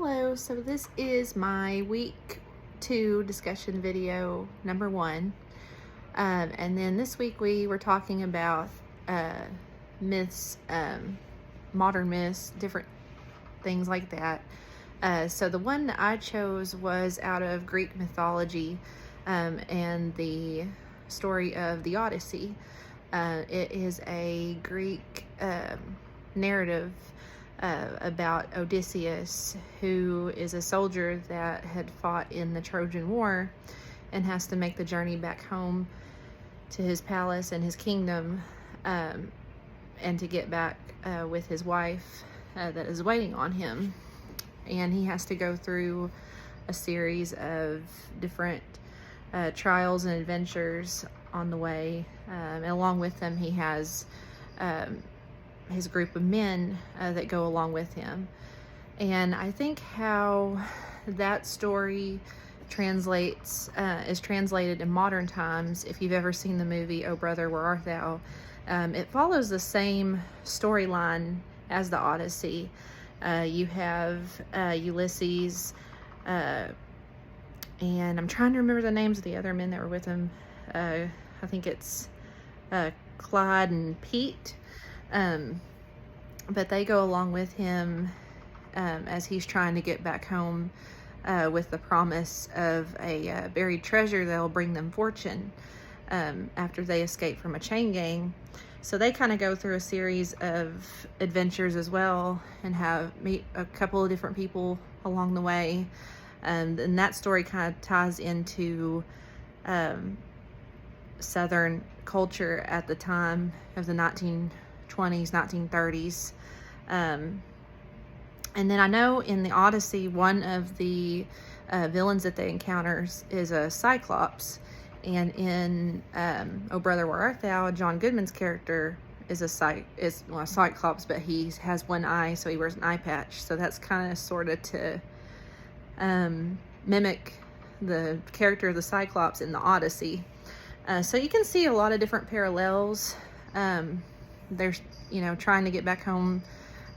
Hello, so this is my week 2 discussion video number 1. And then this week we were talking about myths, modern myths, different things like that. So the one that I chose was out of Greek mythology, and the story of the Odyssey. It is a Greek narrative about Odysseus, who is a soldier that had fought in the Trojan War and has to make the journey back home to his palace and his kingdom, and to get back with his wife that is waiting on him. And he has to go through a series of different trials and adventures on the way. And along with them, he has his group of men that go along with him. And I think how that story is translated in modern times, if you've ever seen the movie Oh Brother, Where Art Thou, it follows the same storyline as the Odyssey. You have Ulysses, and I'm trying to remember the names of the other men that were with him. I think it's Claude and Pete. But they go along with him as he's trying to get back home with the promise of a buried treasure that'll bring them fortune after they escape from a chain gang. So they kind of go through a series of adventures as well, and meet a couple of different people along the way. And that story kind of ties into Southern culture at the time of the 1920s, 1930s. And then I know in the Odyssey, one of the villains that they encounter is a Cyclops. And in Oh Brother, Where Art Thou, John Goodman's character is a Cyclops, but he has one eye, so he wears an eye patch. So that's kind of sort of to mimic the character of the Cyclops in the Odyssey. So you can see a lot of different parallels. They're, trying to get back home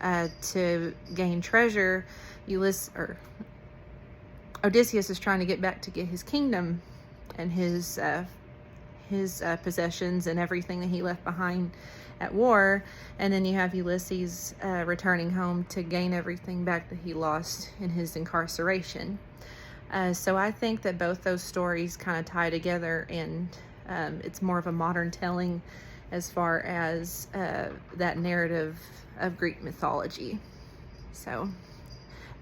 to gain treasure. Odysseus is trying to get back to get his kingdom and his possessions and everything that he left behind at war. And then you have Ulysses returning home to gain everything back that he lost in his incarceration. So I think that both those stories kind of tie together, and it's more of a modern telling as far as that narrative of Greek mythology. So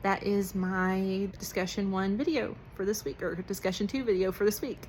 that is my discussion 1 video for this week, or discussion 2 video for this week.